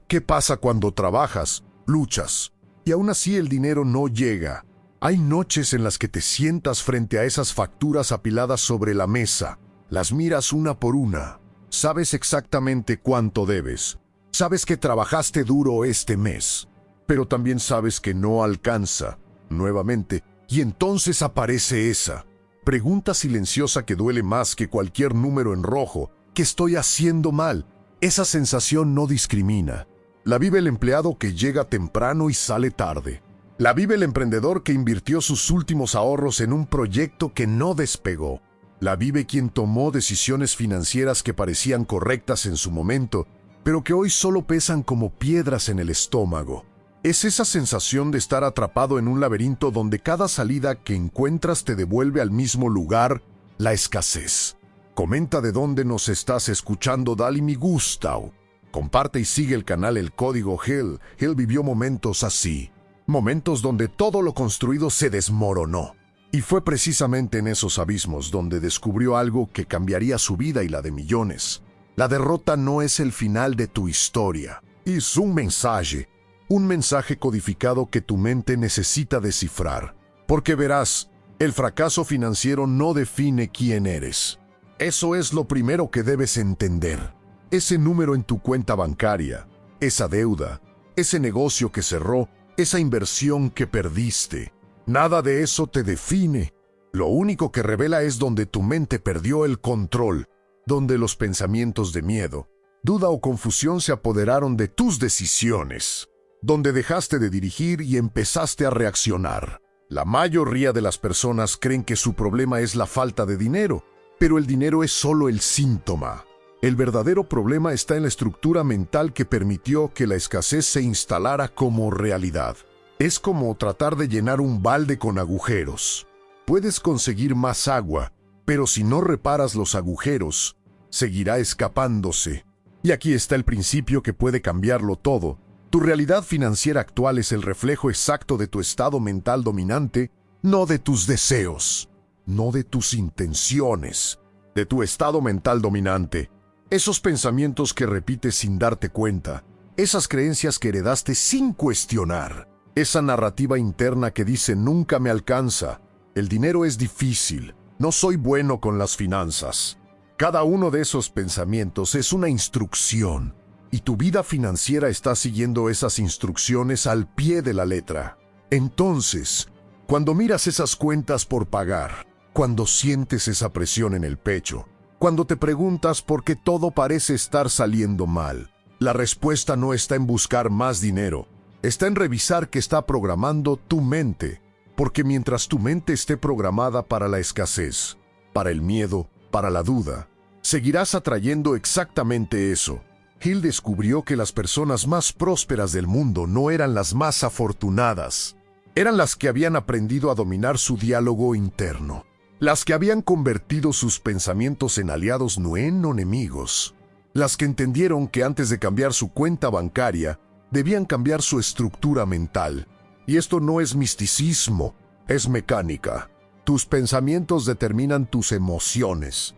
¿Qué pasa cuando trabajas, luchas, y aún así el dinero no llega? Hay noches en las que te sientas frente a esas facturas apiladas sobre la mesa, las miras una por una, sabes exactamente cuánto debes, sabes que trabajaste duro este mes, pero también sabes que no alcanza, nuevamente, y entonces aparece esa pregunta silenciosa que duele más que cualquier número en rojo. ¿Qué estoy haciendo mal? Esa sensación no discrimina. La vive el empleado que llega temprano y sale tarde. La vive el emprendedor que invirtió sus últimos ahorros en un proyecto que no despegó. La vive quien tomó decisiones financieras que parecían correctas en su momento, pero que hoy solo pesan como piedras en el estómago. Es esa sensación de estar atrapado en un laberinto donde cada salida que encuentras te devuelve al mismo lugar, la escasez. Comenta de dónde nos estás escuchando, dale mi gusto. Comparte y sigue el canal El Código Hill. Hill vivió momentos así. Momentos donde todo lo construido se desmoronó. Y fue precisamente en esos abismos donde descubrió algo que cambiaría su vida y la de millones. La derrota no es el final de tu historia. Es un mensaje codificado que tu mente necesita descifrar. Porque verás, el fracaso financiero no define quién eres. Eso es lo primero que debes entender. Ese número en tu cuenta bancaria, esa deuda, ese negocio que cerró, esa inversión que perdiste, nada de eso te define. Lo único que revela es donde tu mente perdió el control, donde los pensamientos de miedo, duda o confusión se apoderaron de tus decisiones, donde dejaste de dirigir y empezaste a reaccionar. La mayoría de las personas creen que su problema es la falta de dinero, pero el dinero es solo el síntoma. El verdadero problema está en la estructura mental que permitió que la escasez se instalara como realidad. Es como tratar de llenar un balde con agujeros. Puedes conseguir más agua, pero si no reparas los agujeros, seguirá escapándose. Y aquí está el principio que puede cambiarlo todo. Tu realidad financiera actual es el reflejo exacto de tu estado mental dominante, no de tus deseos, no de tus intenciones, de tu estado mental dominante. Esos pensamientos que repites sin darte cuenta, esas creencias que heredaste sin cuestionar, esa narrativa interna que dice nunca me alcanza, el dinero es difícil, no soy bueno con las finanzas. Cada uno de esos pensamientos es una instrucción. Y tu vida financiera está siguiendo esas instrucciones al pie de la letra. Entonces, cuando miras esas cuentas por pagar, cuando sientes esa presión en el pecho, cuando te preguntas por qué todo parece estar saliendo mal, la respuesta no está en buscar más dinero, está en revisar qué está programando tu mente, porque mientras tu mente esté programada para la escasez, para el miedo, para la duda, seguirás atrayendo exactamente eso. Hill descubrió que las personas más prósperas del mundo no eran las más afortunadas, eran las que habían aprendido a dominar su diálogo interno, las que habían convertido sus pensamientos en aliados, no en enemigos, las que entendieron que antes de cambiar su cuenta bancaria, debían cambiar su estructura mental. Y esto no es misticismo, es mecánica. Tus pensamientos determinan tus emociones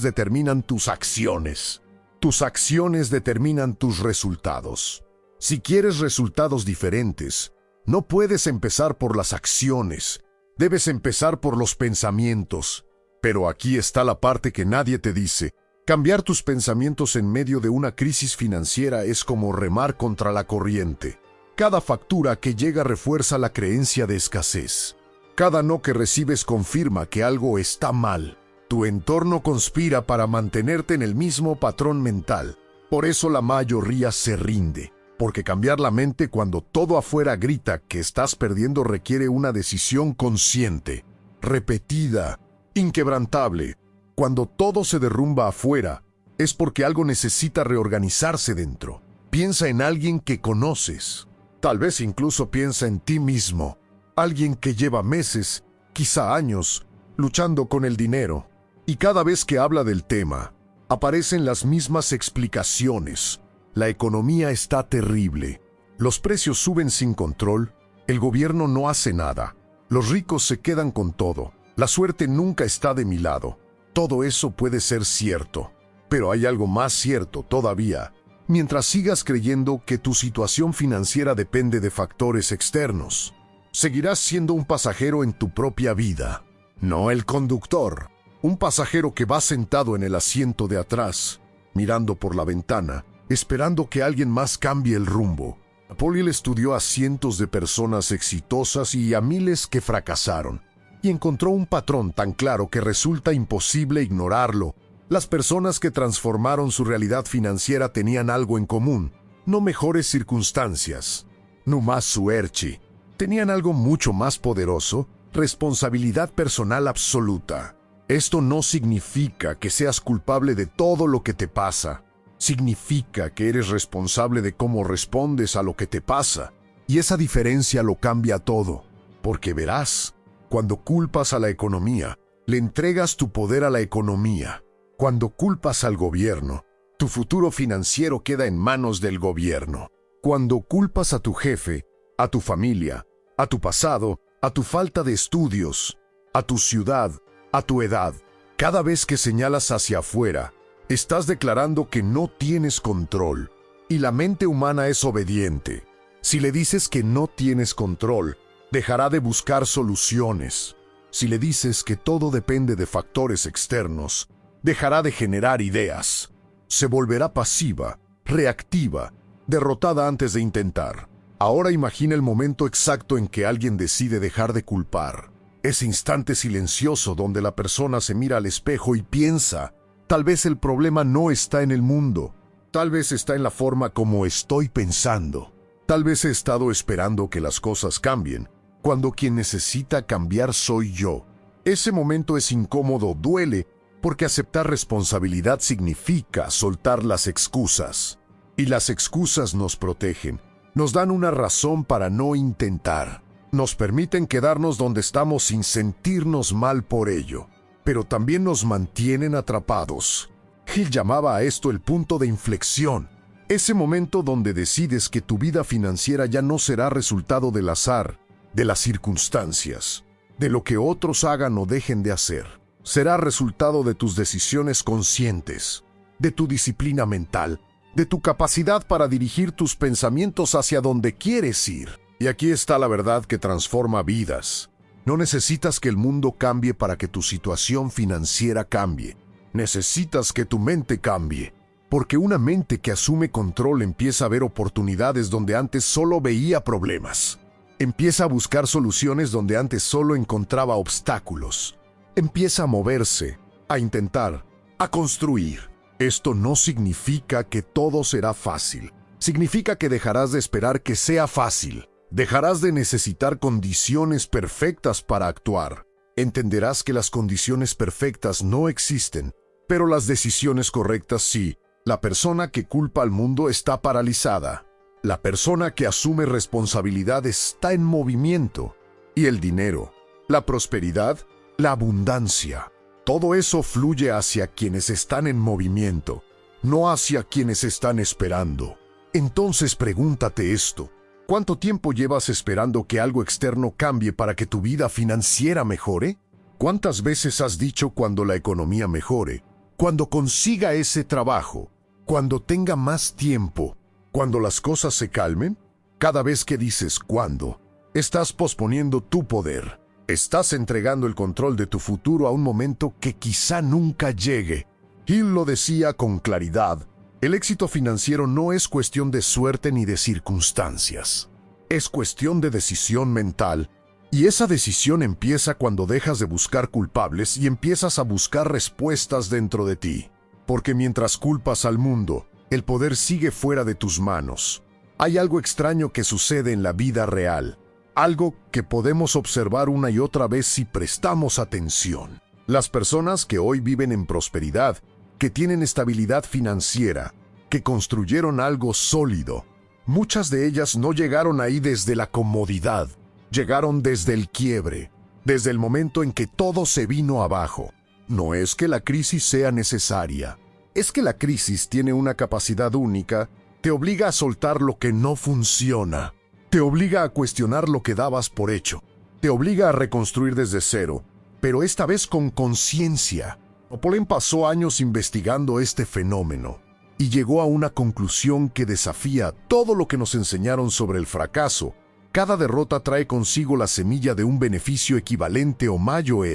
determinan tus acciones. Tus acciones determinan tus resultados. Si quieres resultados diferentes, no puedes empezar por las acciones, debes empezar por los pensamientos. Pero aquí está la parte que nadie te dice. Cambiar tus pensamientos en medio de una crisis financiera es como remar contra la corriente. Cada factura que llega refuerza la creencia de escasez. Cada no que recibes confirma que algo está mal. Tu entorno conspira para mantenerte en el mismo patrón mental. Por eso la mayoría se rinde. Porque cambiar la mente cuando todo afuera grita que estás perdiendo requiere una decisión consciente, repetida, inquebrantable. Cuando todo se derrumba afuera, es porque algo necesita reorganizarse dentro. Piensa en alguien que conoces. Tal vez incluso piensa en ti mismo. Alguien que lleva meses, quizá años, luchando con el dinero. Y cada vez que habla del tema, aparecen las mismas explicaciones. La economía está terrible. Los precios suben sin control. El gobierno no hace nada. Los ricos se quedan con todo. La suerte nunca está de mi lado. Todo eso puede ser cierto. Pero hay algo más cierto todavía. mientras sigas creyendo que tu situación financiera depende de factores externos. Seguirás siendo un pasajero en tu propia vida, no el conductor. Un pasajero que va sentado en el asiento de atrás, mirando por la ventana, esperando que alguien más cambie el rumbo. Napoleón estudió a cientos de personas exitosas y a miles que fracasaron, y encontró un patrón tan claro que resulta imposible ignorarlo. Las personas que transformaron su realidad financiera tenían algo en común: no mejores circunstancias, no más suerte. Tenían algo mucho más poderoso: responsabilidad personal absoluta. Esto no significa que seas culpable de todo lo que te pasa. Significa que eres responsable de cómo respondes a lo que te pasa. Y esa diferencia lo cambia todo. Porque verás, cuando culpas a la economía, le entregas tu poder a la economía. Cuando culpas al gobierno, tu futuro financiero queda en manos del gobierno. Cuando culpas a tu jefe, a tu familia, a tu pasado, a tu falta de estudios, a tu ciudad, a tu edad, cada vez que señalas hacia afuera, estás declarando que no tienes control, y la mente humana es obediente. Si le dices que no tienes control, dejará de buscar soluciones. Si le dices que todo depende de factores externos, dejará de generar ideas. Se volverá pasiva, reactiva, derrotada antes de intentar. Ahora imagina el momento exacto en que alguien decide dejar de culpar. Ese instante silencioso donde la persona se mira al espejo y piensa: tal vez el problema no está en el mundo, tal vez está en la forma como estoy pensando. Tal vez he estado esperando que las cosas cambien, cuando quien necesita cambiar soy yo. Ese momento es incómodo, duele, porque aceptar responsabilidad significa soltar las excusas. Y las excusas nos protegen, nos dan una razón para no intentar. Nos permiten quedarnos donde estamos sin sentirnos mal por ello, pero también nos mantienen atrapados. Hill llamaba a esto el punto de inflexión, ese momento donde decides que tu vida financiera ya no será resultado del azar, de las circunstancias, de lo que otros hagan o dejen de hacer. Será resultado de tus decisiones conscientes, de tu disciplina mental, de tu capacidad para dirigir tus pensamientos hacia donde quieres ir. Y aquí está la verdad que transforma vidas. No necesitas que el mundo cambie para que tu situación financiera cambie. Necesitas que tu mente cambie. Porque una mente que asume control empieza a ver oportunidades donde antes solo veía problemas. Empieza a buscar soluciones donde antes solo encontraba obstáculos. Empieza a moverse, a intentar, a construir. Esto no significa que todo será fácil. Significa que dejarás de esperar que sea fácil. Dejarás de necesitar condiciones perfectas para actuar. Entenderás que las condiciones perfectas no existen, pero las decisiones correctas sí. La persona que culpa al mundo está paralizada. La persona que asume responsabilidad está en movimiento. Y el dinero, la prosperidad, la abundancia, todo eso fluye hacia quienes están en movimiento, no hacia quienes están esperando. Entonces pregúntate esto: ¿cuánto tiempo llevas esperando que algo externo cambie para que tu vida financiera mejore? ¿Cuántas veces has dicho cuando la economía mejore, cuando consiga ese trabajo, cuando tenga más tiempo, cuando las cosas se calmen? Cada vez que dices cuándo, estás posponiendo tu poder. Estás entregando el control de tu futuro a un momento que quizá nunca llegue. Hill lo decía con claridad: el éxito financiero no es cuestión de suerte ni de circunstancias. Es cuestión de decisión mental. Y esa decisión empieza cuando dejas de buscar culpables y empiezas a buscar respuestas dentro de ti. Porque mientras culpas al mundo, el poder sigue fuera de tus manos. Hay algo extraño que sucede en la vida real. Algo que podemos observar una y otra vez si prestamos atención. Las personas que hoy viven en prosperidad, que tienen estabilidad financiera, que construyeron algo sólido, muchas de ellas no llegaron ahí desde la comodidad. Llegaron desde el quiebre, desde el momento en que todo se vino abajo. No es que la crisis sea necesaria, es que la crisis tiene una capacidad única, te obliga a soltar lo que no funciona, te obliga a cuestionar lo que dabas por hecho, te obliga a reconstruir desde cero, pero esta vez con conciencia. Napoleón pasó años investigando este fenómeno. y llegó a una conclusión que desafía todo lo que nos enseñaron sobre el fracaso. Cada derrota trae consigo la semilla de un beneficio equivalente o mayor,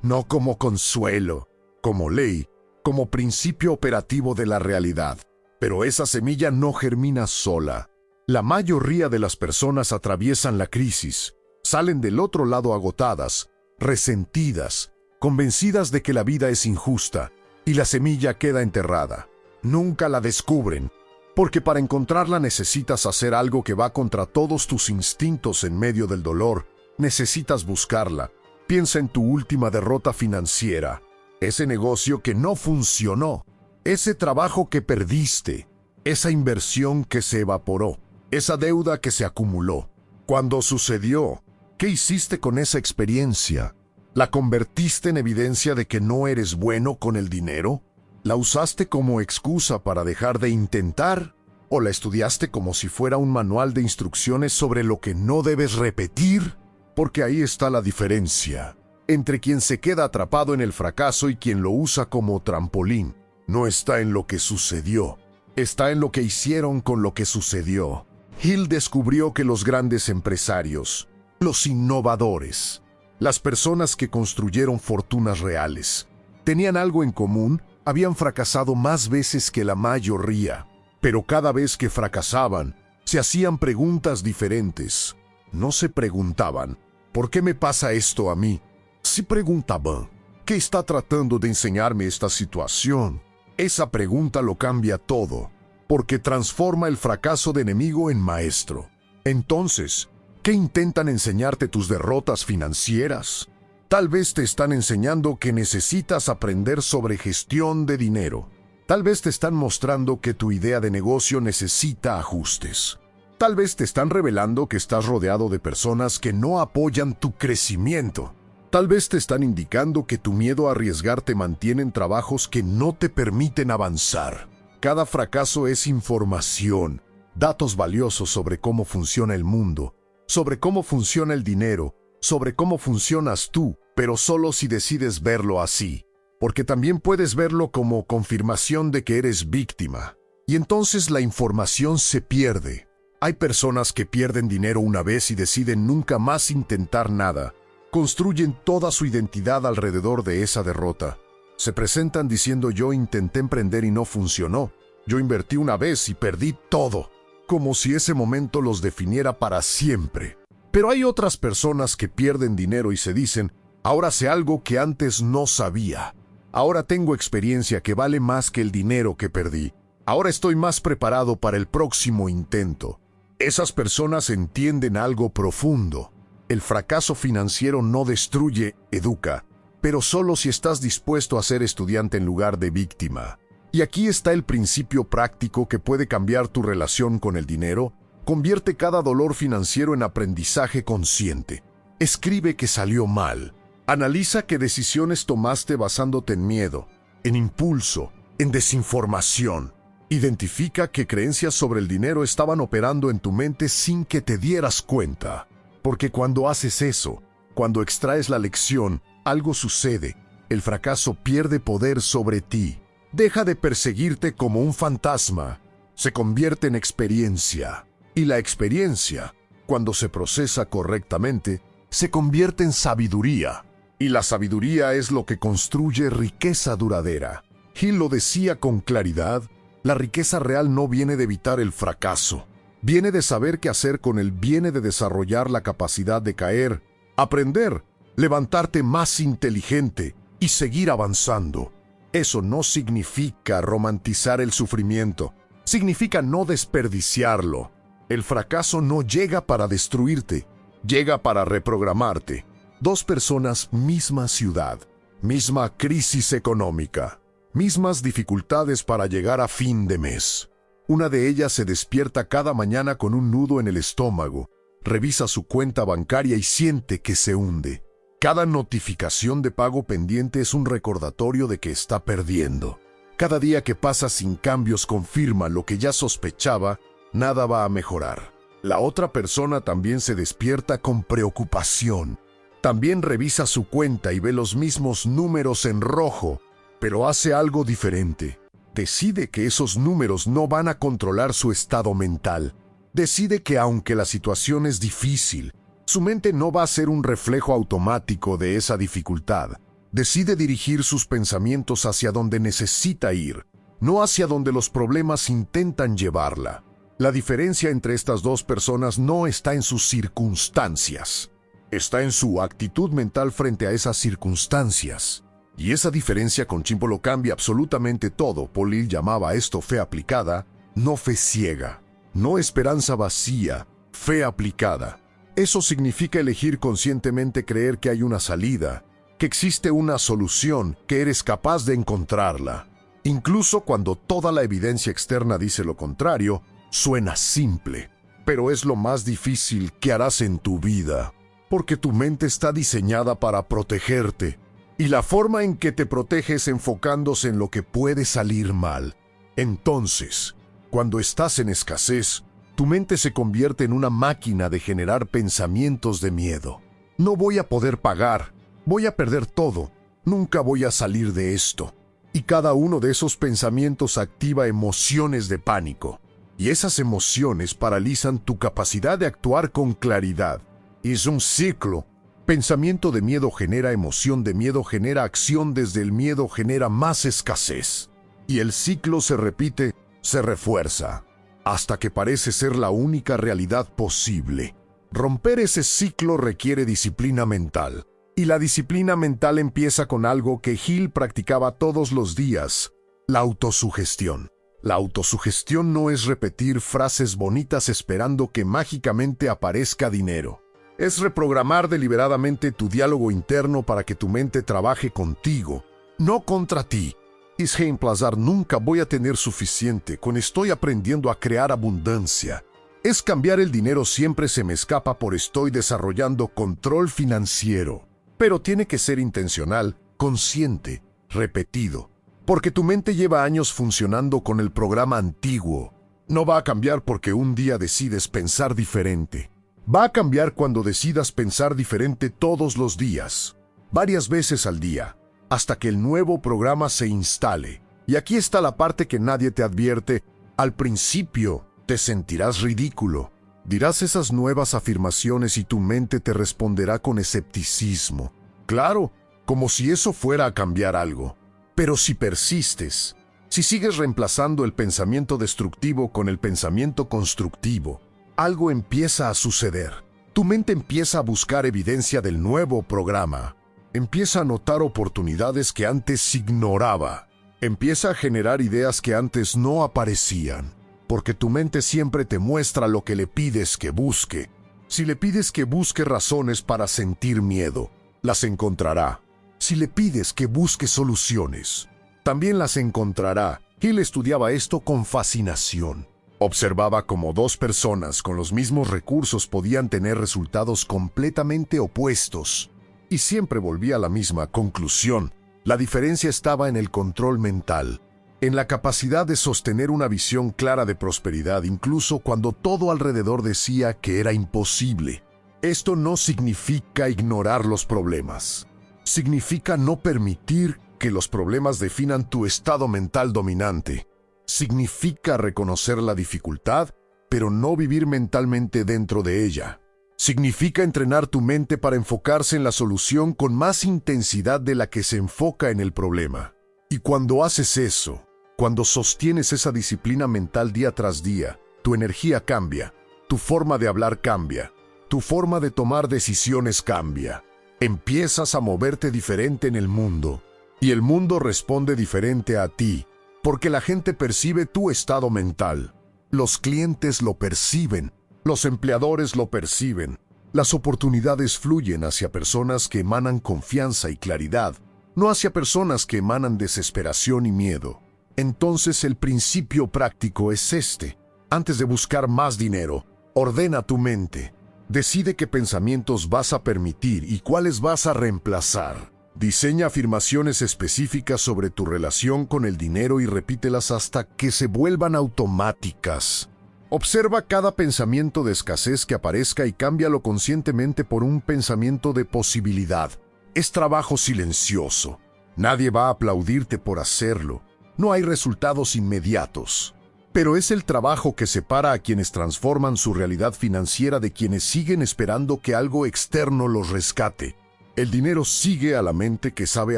no como consuelo, como ley, como principio operativo de la realidad. Pero esa semilla no germina sola. La mayoría de las personas atraviesan la crisis, salen del otro lado agotadas, resentidas, convencidas de que la vida es injusta, y la semilla queda enterrada. Nunca la descubren, porque para encontrarla necesitas hacer algo que va contra todos tus instintos en medio del dolor. Necesitas buscarla. Piensa en tu última derrota financiera, ese negocio que no funcionó, ese trabajo que perdiste, esa inversión que se evaporó, esa deuda que se acumuló. Cuando sucedió, ¿qué hiciste con esa experiencia? ¿La convertiste en evidencia de que no eres bueno con el dinero? ¿La usaste como excusa para dejar de intentar? ¿O la estudiaste como si fuera un manual de instrucciones sobre lo que no debes repetir? Porque ahí está la diferencia entre quien se queda atrapado en el fracaso y quien lo usa como trampolín. No está en lo que sucedió, está en lo que hicieron con lo que sucedió. Hill descubrió que los grandes empresarios, los innovadores, las personas que construyeron fortunas reales, tenían algo en común. Habían fracasado más veces que la mayoría, pero cada vez que fracasaban, se hacían preguntas diferentes. No se preguntaban, ¿por qué me pasa esto a mí? Se preguntaban, ¿qué está tratando de enseñarme esta situación? Esa pregunta lo cambia todo, porque transforma el fracaso de enemigo en maestro. Entonces, ¿qué intentan enseñarte tus derrotas financieras? Tal vez te están enseñando que necesitas aprender sobre gestión de dinero. Tal vez te están mostrando que tu idea de negocio necesita ajustes. Tal vez te están revelando que estás rodeado de personas que no apoyan tu crecimiento. Tal vez te están indicando que tu miedo a arriesgar te mantiene en trabajos que no te permiten avanzar. Cada fracaso es información, datos valiosos sobre cómo funciona el mundo, sobre cómo funciona el dinero, sobre cómo funcionas tú, pero solo si decides verlo así, porque también puedes verlo como confirmación de que eres víctima. Y entonces la información se pierde. Hay personas que pierden dinero una vez y deciden nunca más intentar nada. Construyen toda su identidad alrededor de esa derrota. Se presentan diciendo: yo intenté emprender y no funcionó. Yo invertí una vez y perdí todo. Como si ese momento los definiera para siempre. Pero hay otras personas que pierden dinero y se dicen: ahora sé algo que antes no sabía. Ahora tengo experiencia que vale más que el dinero que perdí. Ahora estoy más preparado para el próximo intento. Esas personas entienden algo profundo. El fracaso financiero no destruye, educa, pero solo si estás dispuesto a ser estudiante en lugar de víctima. Y aquí está el principio práctico que puede cambiar tu relación con el dinero. Convierte cada dolor financiero en aprendizaje consciente. Escribe que salió mal. Analiza qué decisiones tomaste basándote en miedo, en impulso, en desinformación. Identifica qué creencias sobre el dinero estaban operando en tu mente sin que te dieras cuenta. Porque cuando haces eso, cuando extraes la lección, algo sucede. El fracaso pierde poder sobre ti. Deja de perseguirte como un fantasma. Se convierte en experiencia. Y la experiencia, cuando se procesa correctamente, se convierte en sabiduría. Y la sabiduría es lo que construye riqueza duradera. Hill lo decía con claridad: la riqueza real no viene de evitar el fracaso. Viene de saber qué hacer con él, viene de desarrollar la capacidad de caer, aprender, levantarte más inteligente y seguir avanzando. Eso no significa romantizar el sufrimiento, significa no desperdiciarlo. El fracaso no llega para destruirte, llega para reprogramarte. Dos personas, misma ciudad, misma crisis económica, mismas dificultades para llegar a fin de mes. Una de ellas se despierta cada mañana con un nudo en el estómago, revisa su cuenta bancaria y siente que se hunde. Cada notificación de pago pendiente es un recordatorio de que está perdiendo. Cada día que pasa sin cambios confirma lo que ya sospechaba: nada va a mejorar. La otra persona también se despierta con preocupación. También revisa su cuenta y ve los mismos números en rojo, pero hace algo diferente. Decide que esos números no van a controlar su estado mental. Decide que aunque la situación es difícil, su mente no va a ser un reflejo automático de esa dificultad. Decide dirigir sus pensamientos hacia donde necesita ir, no hacia donde los problemas intentan llevarla. La diferencia entre estas dos personas no está en sus circunstancias, está en su actitud mental frente a esas circunstancias. Y esa diferencia con Chimpo lo cambia absolutamente todo. Polil llamaba a esto fe aplicada, no fe ciega, no esperanza vacía, fe aplicada. Eso significa elegir conscientemente creer que hay una salida, que existe una solución, que eres capaz de encontrarla. Incluso cuando toda la evidencia externa dice lo contrario, suena simple, pero es lo más difícil que harás en tu vida, porque tu mente está diseñada para protegerte, y la forma en que te protege es enfocándose en lo que puede salir mal. Entonces, cuando estás en escasez, tu mente se convierte en una máquina de generar pensamientos de miedo. No voy a poder pagar, voy a perder todo, nunca voy a salir de esto. Y cada uno de esos pensamientos activa emociones de pánico. Y esas emociones paralizan tu capacidad de actuar con claridad. Es un ciclo. Pensamiento de miedo genera emoción de miedo, genera acción desde el miedo, genera más escasez. Y el ciclo se repite, se refuerza, hasta que parece ser la única realidad posible. Romper ese ciclo requiere disciplina mental. Y la disciplina mental empieza con algo que Hill practicaba todos los días: la autosugestión. La autosugestión no es repetir frases bonitas esperando que mágicamente aparezca dinero. Es reprogramar deliberadamente tu diálogo interno para que tu mente trabaje contigo, no contra ti. Es reemplazar nunca voy a tener suficiente con estoy aprendiendo a crear abundancia. Es cambiar el dinero siempre se me escapa por estoy desarrollando control financiero. Pero tiene que ser intencional, consciente, repetido. Porque tu mente lleva años funcionando con el programa antiguo. No va a cambiar porque un día decides pensar diferente. Va a cambiar cuando decidas pensar diferente todos los días, varias veces al día, hasta que el nuevo programa se instale. Y aquí está la parte que nadie te advierte. Al principio te sentirás ridículo. Dirás esas nuevas afirmaciones y tu mente te responderá con escepticismo. Claro, como si eso fuera a cambiar algo. Pero si persistes, si sigues reemplazando el pensamiento destructivo con el pensamiento constructivo, algo empieza a suceder. Tu mente empieza a buscar evidencia del nuevo programa. Empieza a notar oportunidades que antes ignoraba. Empieza a generar ideas que antes no aparecían. Porque tu mente siempre te muestra lo que le pides que busque. Si le pides que busque razones para sentir miedo, las encontrará. Si le pides que busque soluciones, también las encontrará. Hill estudiaba esto con fascinación. Observaba cómo dos personas con los mismos recursos podían tener resultados completamente opuestos. Y siempre volvía a la misma conclusión. La diferencia estaba en el control mental, en la capacidad de sostener una visión clara de prosperidad incluso cuando todo alrededor decía que era imposible. Esto no significa ignorar los problemas. Significa no permitir que los problemas definan tu estado mental dominante. Significa reconocer la dificultad, pero no vivir mentalmente dentro de ella. Significa entrenar tu mente para enfocarse en la solución con más intensidad de la que se enfoca en el problema. Y cuando haces eso, cuando sostienes esa disciplina mental día tras día, tu energía cambia, tu forma de hablar cambia, tu forma de tomar decisiones cambia. Empiezas a moverte diferente en el mundo, y el mundo responde diferente a ti, porque la gente percibe tu estado mental. Los clientes lo perciben, los empleadores lo perciben. Las oportunidades fluyen hacia personas que emanan confianza y claridad, no hacia personas que emanan desesperación y miedo. Entonces el principio práctico es este. Antes de buscar más dinero, ordena tu mente. Decide qué pensamientos vas a permitir y cuáles vas a reemplazar. Diseña afirmaciones específicas sobre tu relación con el dinero y repítelas hasta que se vuelvan automáticas. Observa cada pensamiento de escasez que aparezca y cámbialo conscientemente por un pensamiento de posibilidad. Es trabajo silencioso. Nadie va a aplaudirte por hacerlo. No hay resultados inmediatos. Pero es el trabajo que separa a quienes transforman su realidad financiera de quienes siguen esperando que algo externo los rescate. El dinero sigue a la mente que sabe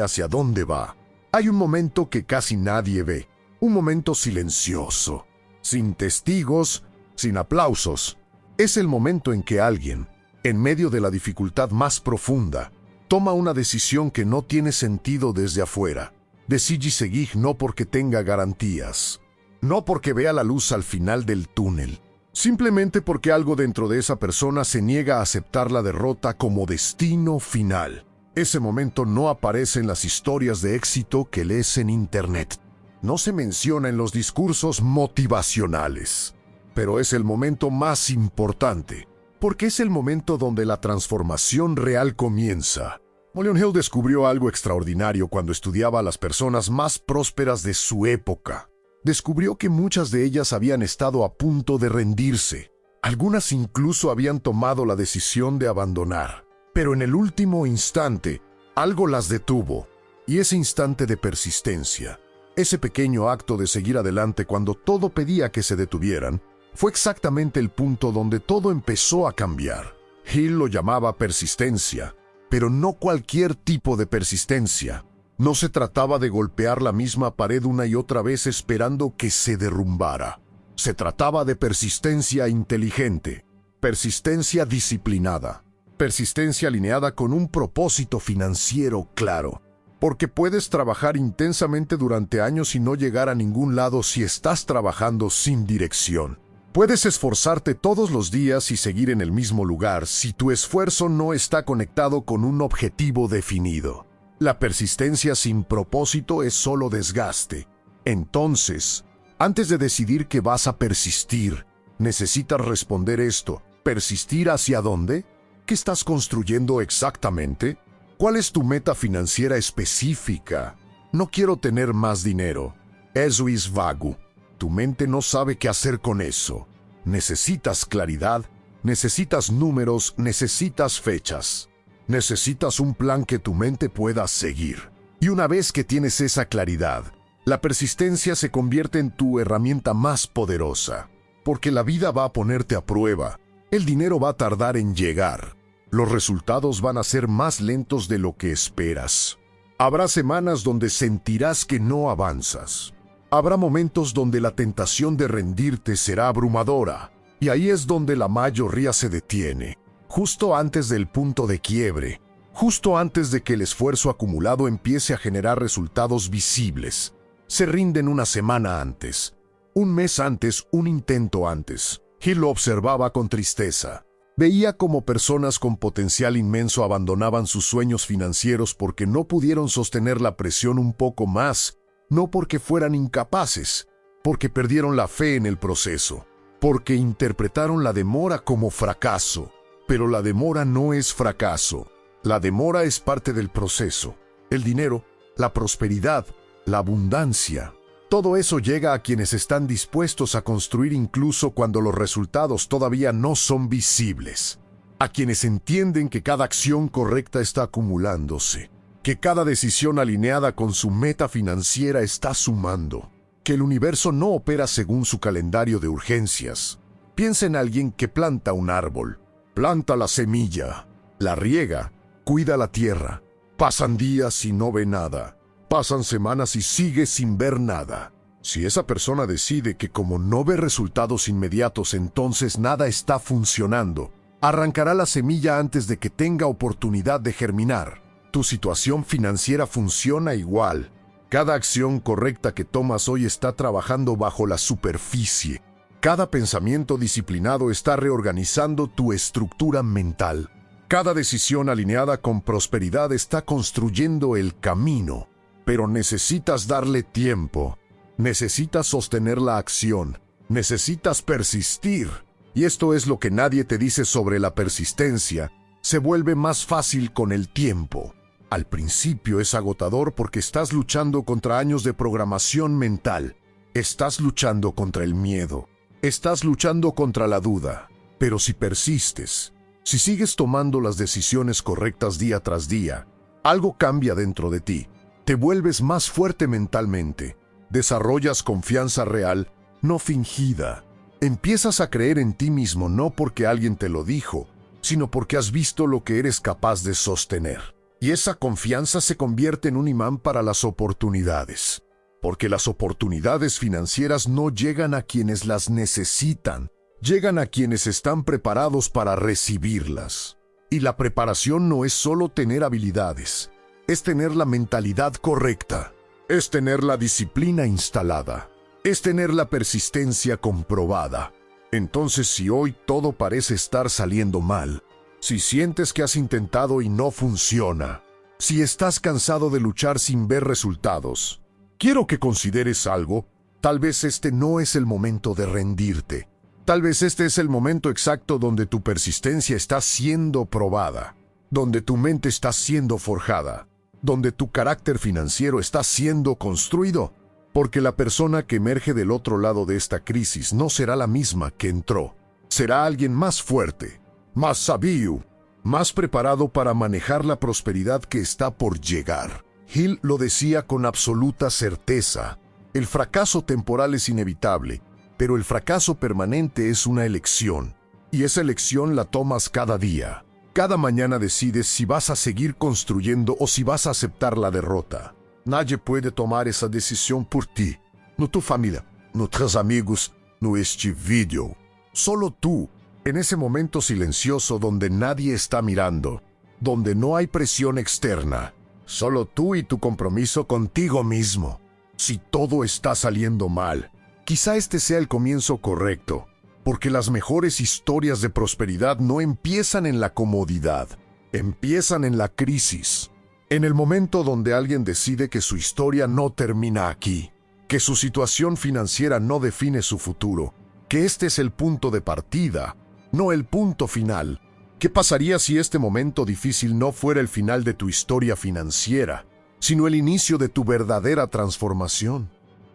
hacia dónde va. Hay un momento que casi nadie ve, un momento silencioso, sin testigos, sin aplausos. Es el momento en que alguien, en medio de la dificultad más profunda, toma una decisión que no tiene sentido desde afuera. Decide seguir no porque tenga garantías, no porque vea la luz al final del túnel, simplemente porque algo dentro de esa persona se niega a aceptar la derrota como destino final. Ese momento no aparece en las historias de éxito que lees en Internet. No se menciona en los discursos motivacionales. Pero es el momento más importante, porque es el momento donde la transformación real comienza. Napoleon Hill descubrió algo extraordinario cuando estudiaba a las personas más prósperas de su época. Descubrió que muchas de ellas habían estado a punto de rendirse. Algunas incluso habían tomado la decisión de abandonar. Pero en el último instante, algo las detuvo. Y ese instante de persistencia, ese pequeño acto de seguir adelante cuando todo pedía que se detuvieran, fue exactamente el punto donde todo empezó a cambiar. Hill lo llamaba persistencia, pero no cualquier tipo de persistencia. No se trataba de golpear la misma pared una y otra vez esperando que se derrumbara. Se trataba de persistencia inteligente, persistencia disciplinada, persistencia alineada con un propósito financiero claro. Porque puedes trabajar intensamente durante años y no llegar a ningún lado si estás trabajando sin dirección. Puedes esforzarte todos los días y seguir en el mismo lugar si tu esfuerzo no está conectado con un objetivo definido. La persistencia sin propósito es solo desgaste. Entonces, antes de decidir que vas a persistir, necesitas responder esto. ¿Persistir hacia dónde? ¿Qué estás construyendo exactamente? ¿Cuál es tu meta financiera específica? No quiero tener más dinero. Eso es vago. Tu mente no sabe qué hacer con eso. Necesitas claridad, necesitas números, necesitas fechas. Necesitas un plan que tu mente pueda seguir. Y una vez que tienes esa claridad, la persistencia se convierte en tu herramienta más poderosa. Porque la vida va a ponerte a prueba. El dinero va a tardar en llegar. Los resultados van a ser más lentos de lo que esperas. Habrá semanas donde sentirás que no avanzas. Habrá momentos donde la tentación de rendirte será abrumadora, y ahí es donde la mayoría se detiene, justo antes del punto de quiebre, justo antes de que el esfuerzo acumulado empiece a generar resultados visibles. Se rinden una semana antes, un mes antes, un intento antes. Hill lo observaba con tristeza. Veía cómo personas con potencial inmenso abandonaban sus sueños financieros porque no pudieron sostener la presión un poco más. No porque fueran incapaces, porque perdieron la fe en el proceso, porque interpretaron la demora como fracaso. Pero la demora no es fracaso. La demora es parte del proceso. El dinero, la prosperidad, la abundancia. Todo eso llega a quienes están dispuestos a construir incluso cuando los resultados todavía no son visibles. A quienes entienden que cada acción correcta está acumulándose. Que cada decisión alineada con su meta financiera está sumando, que el universo no opera según su calendario de urgencias. Piensa en alguien que planta un árbol, planta la semilla, la riega, cuida la tierra. Pasan días y no ve nada, pasan semanas y sigue sin ver nada. Si esa persona decide que como no ve resultados inmediatos, entonces nada está funcionando, arrancará la semilla antes de que tenga oportunidad de germinar. Tu situación financiera funciona igual. Cada acción correcta que tomas hoy está trabajando bajo la superficie. Cada pensamiento disciplinado está reorganizando tu estructura mental. Cada decisión alineada con prosperidad está construyendo el camino. Pero necesitas darle tiempo. Necesitas sostener la acción. Necesitas persistir. Y esto es lo que nadie te dice sobre la persistencia. Se vuelve más fácil con el tiempo. Al principio es agotador porque estás luchando contra años de programación mental. Estás luchando contra el miedo. Estás luchando contra la duda. Pero si persistes, si sigues tomando las decisiones correctas día tras día, algo cambia dentro de ti. Te vuelves más fuerte mentalmente. Desarrollas confianza real, no fingida. Empiezas a creer en ti mismo no porque alguien te lo dijo, sino porque has visto lo que eres capaz de sostener. Y esa confianza se convierte en un imán para las oportunidades. Porque las oportunidades financieras no llegan a quienes las necesitan, llegan a quienes están preparados para recibirlas. Y la preparación no es solo tener habilidades, es tener la mentalidad correcta, es tener la disciplina instalada, es tener la persistencia comprobada. Entonces, si hoy todo parece estar saliendo mal, si sientes que has intentado y no funciona, si estás cansado de luchar sin ver resultados, quiero que consideres algo. Tal vez este no es el momento de rendirte. Tal vez este es el momento exacto donde tu persistencia está siendo probada, donde tu mente está siendo forjada, donde tu carácter financiero está siendo construido. Porque la persona que emerge del otro lado de esta crisis no será la misma que entró. Será alguien más fuerte, más sabio, más preparado para manejar la prosperidad que está por llegar. Hill lo decía con absoluta certeza. El fracaso temporal es inevitable, pero el fracaso permanente es una elección. Y esa elección la tomas cada día. Cada mañana decides si vas a seguir construyendo o si vas a aceptar la derrota. Nadie puede tomar esa decisión por ti. No tu familia, no tus amigos, no este vídeo. Solo tú, en ese momento silencioso donde nadie está mirando, donde no hay presión externa. Solo tú y tu compromiso contigo mismo. Si todo está saliendo mal, quizá este sea el comienzo correcto, porque las mejores historias de prosperidad no empiezan en la comodidad, empiezan en la crisis. En el momento donde alguien decide que su historia no termina aquí, que su situación financiera no define su futuro, que este es el punto de partida, no el punto final. ¿Qué pasaría si este momento difícil no fuera el final de tu historia financiera, sino el inicio de tu verdadera transformación?